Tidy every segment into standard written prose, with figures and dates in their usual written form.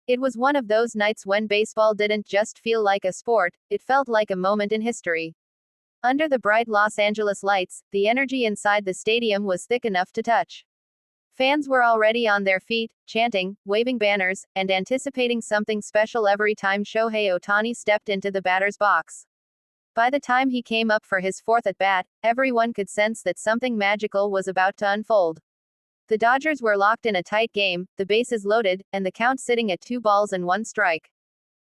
It was one of those nights when baseball didn't just feel like a sport, it felt like a moment in history. Under the bright Los Angeles lights, the energy inside the stadium was thick enough to touch. Fans were already on their feet, chanting, waving banners, and anticipating something special every time Shohei Ohtani stepped into the batter's box. By the time he came up for his fourth at-bat, everyone could sense that something magical was about to unfold. The Dodgers were locked in a tight game, the bases loaded, and the count sitting at 2-1.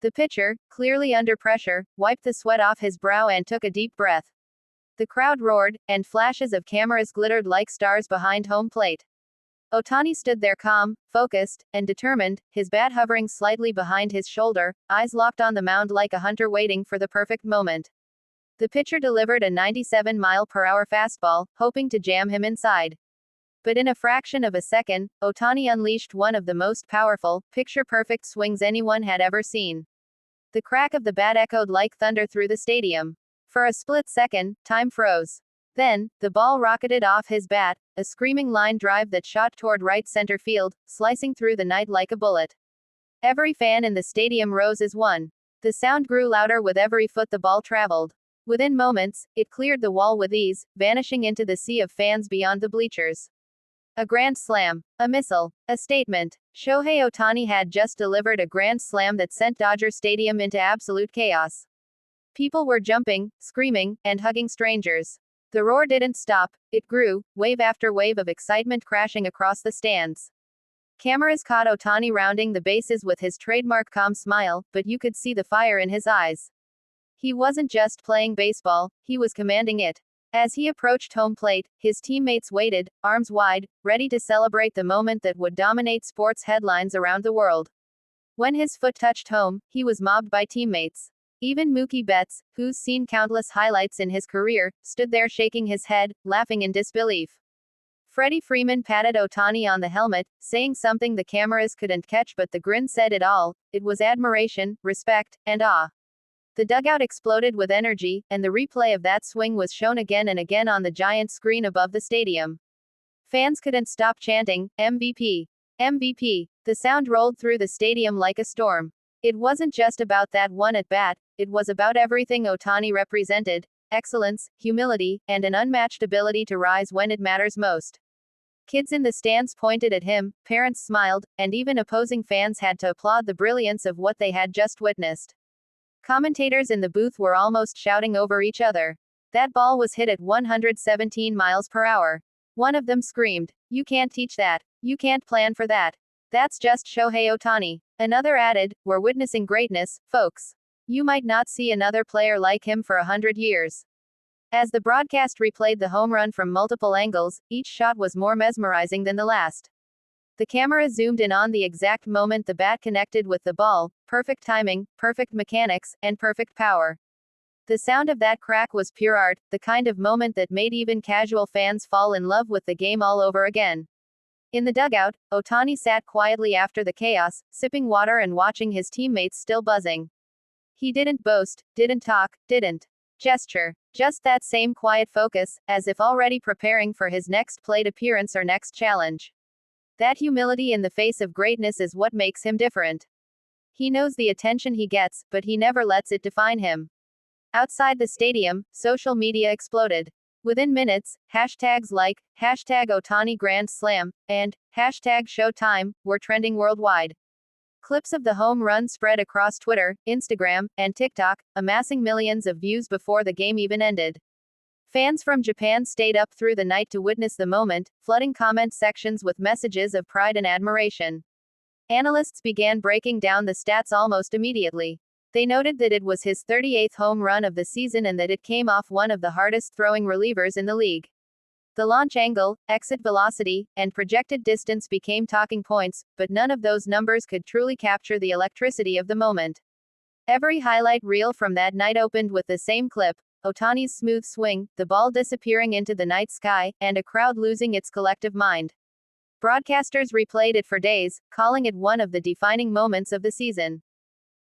The pitcher, clearly under pressure, wiped the sweat off his brow and took a deep breath. The crowd roared, and flashes of cameras glittered like stars behind home plate. Ohtani stood there calm, focused, and determined, his bat hovering slightly behind his shoulder, eyes locked on the mound like a hunter waiting for the perfect moment. The pitcher delivered a 97-mile-per-hour fastball, hoping to jam him inside. But in a fraction of a second, Ohtani unleashed one of the most powerful, picture-perfect swings anyone had ever seen. The crack of the bat echoed like thunder through the stadium. For a split second, time froze. Then, the ball rocketed off his bat, a screaming line drive that shot toward right center field, slicing through the night like a bullet. Every fan in the stadium rose as one. The sound grew louder with every foot the ball traveled. Within moments, it cleared the wall with ease, vanishing into the sea of fans beyond the bleachers. A grand slam. A missile. A statement. Shohei Ohtani had just delivered a grand slam that sent Dodger Stadium into absolute chaos. People were jumping, screaming, and hugging strangers. The roar didn't stop, it grew, wave after wave of excitement crashing across the stands. Cameras caught Ohtani rounding the bases with his trademark calm smile, but you could see the fire in his eyes. He wasn't just playing baseball, he was commanding it. As he approached home plate, his teammates waited, arms wide, ready to celebrate the moment that would dominate sports headlines around the world. When his foot touched home, he was mobbed by teammates. Even Mookie Betts, who's seen countless highlights in his career, stood there shaking his head, laughing in disbelief. Freddie Freeman patted Ohtani on the helmet, saying something the cameras couldn't catch, but the grin said it all. It was admiration, respect, and awe. The dugout exploded with energy, and the replay of that swing was shown again and again on the giant screen above the stadium. Fans couldn't stop chanting, MVP. MVP. The sound rolled through the stadium like a storm. It wasn't just about that one at-bat, it was about everything Ohtani represented: excellence, humility, and an unmatched ability to rise when it matters most. Kids in the stands pointed at him, parents smiled, and even opposing fans had to applaud the brilliance of what they had just witnessed. Commentators in the booth were almost shouting over each other. That ball was hit at 117 miles per hour. One of them screamed, "You can't teach that. You can't plan for that. That's just Shohei Ohtani." Another added, "We're witnessing greatness, folks. You might not see another player like him for 100 years. As the broadcast replayed the home run from multiple angles, each shot was more mesmerizing than the last. The camera zoomed in on the exact moment the bat connected with the ball: perfect timing, perfect mechanics, and perfect power. The sound of that crack was pure art, the kind of moment that made even casual fans fall in love with the game all over again. In the dugout, Ohtani sat quietly after the chaos, sipping water and watching his teammates still buzzing. He didn't boast, didn't talk, didn't gesture. Just that same quiet focus, as if already preparing for his next plate appearance or next challenge. That humility in the face of greatness is what makes him different. He knows the attention he gets, but he never lets it define him. Outside the stadium, social media exploded. Within minutes, hashtags like #Ohtani Grand Slam and #Showtime were trending worldwide. Clips of the home run spread across Twitter, Instagram, and TikTok, amassing millions of views before the game even ended. Fans from Japan stayed up through the night to witness the moment, flooding comment sections with messages of pride and admiration. Analysts began breaking down the stats almost immediately. They noted that it was his 38th home run of the season and that it came off one of the hardest throwing relievers in the league. The launch angle, exit velocity, and projected distance became talking points, but none of those numbers could truly capture the electricity of the moment. Every highlight reel from that night opened with the same clip: Ohtani's smooth swing, the ball disappearing into the night sky, and a crowd losing its collective mind. Broadcasters replayed it for days, calling it one of the defining moments of the season.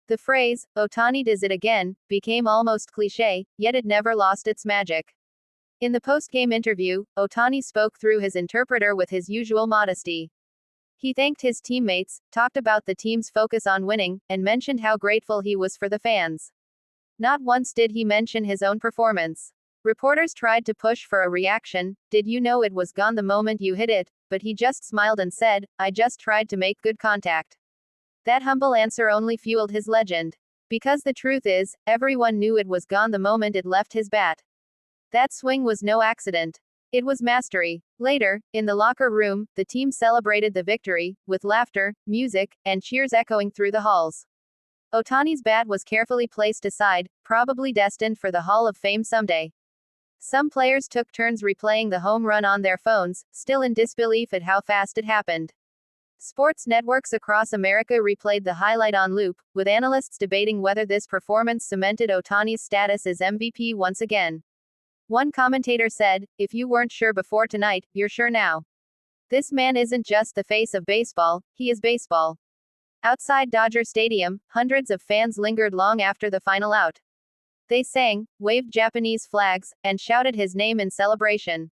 The phrase, "Ohtani does it again," became almost cliché, yet it never lost its magic. In the post-game interview, Ohtani spoke through his interpreter with his usual modesty. He thanked his teammates, talked about the team's focus on winning, and mentioned how grateful he was for the fans. Not once did he mention his own performance. Reporters tried to push for a reaction. Did you know it was gone the moment you hit it? But he just smiled and said, I just tried to make good contact. That humble answer only fueled his legend. Because the truth is, everyone knew it was gone the moment it left his bat. That swing was no accident. It was mastery. Later, in the locker room, the team celebrated the victory, with laughter, music, and cheers echoing through the halls. Ohtani's bat was carefully placed aside, probably destined for the Hall of Fame someday. Some players took turns replaying the home run on their phones, still in disbelief at how fast it happened. Sports networks across America replayed the highlight on loop, with analysts debating whether this performance cemented Ohtani's status as MVP once again. One commentator said, if you weren't sure before tonight, you're sure now. This man isn't just the face of baseball, he is baseball. Outside Dodger Stadium, hundreds of fans lingered long after the final out. They sang, waved Japanese flags, and shouted his name in celebration.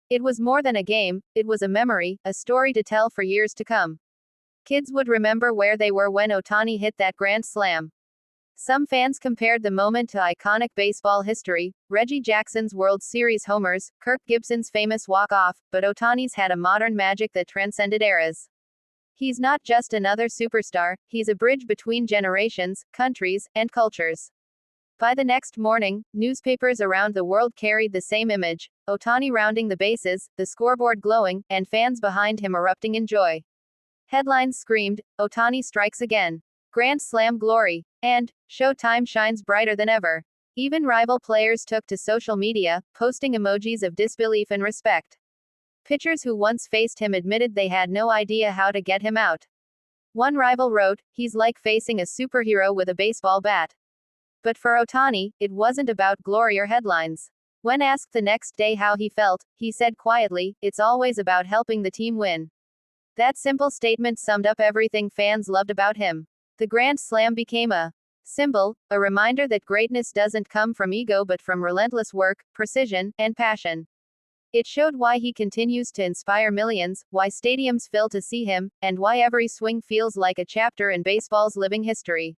It was more than a game, it was a memory, a story to tell for years to come. Kids would remember where they were when Ohtani hit that grand slam. Some fans compared the moment to iconic baseball history, Reggie Jackson's World Series homers, Kirk Gibson's famous walk-off, but Ohtani's had a modern magic that transcended eras. He's not just another superstar, he's a bridge between generations, countries, and cultures. By the next morning, newspapers around the world carried the same image, Ohtani rounding the bases, the scoreboard glowing, and fans behind him erupting in joy. Headlines screamed, Ohtani strikes again. Grand Slam glory. And, Showtime shines brighter than ever. Even rival players took to social media, posting emojis of disbelief and respect. Pitchers who once faced him admitted they had no idea how to get him out. One rival wrote, he's like facing a superhero with a baseball bat. But for Ohtani, it wasn't about glory or headlines. When asked the next day how he felt, he said quietly, it's always about helping the team win. That simple statement summed up everything fans loved about him. The Grand Slam became a symbol, a reminder that greatness doesn't come from ego but from relentless work, precision, and passion. It showed why he continues to inspire millions, why stadiums fill to see him, and why every swing feels like a chapter in baseball's living history.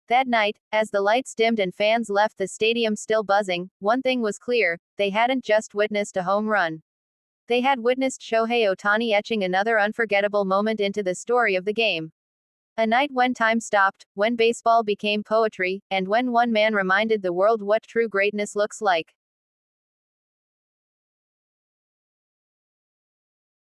That night, as the lights dimmed and fans left the stadium still buzzing, one thing was clear, they hadn't just witnessed a home run. They had witnessed Shohei Ohtani etching another unforgettable moment into the story of the game. A night when time stopped, when baseball became poetry, and when one man reminded the world what true greatness looks like.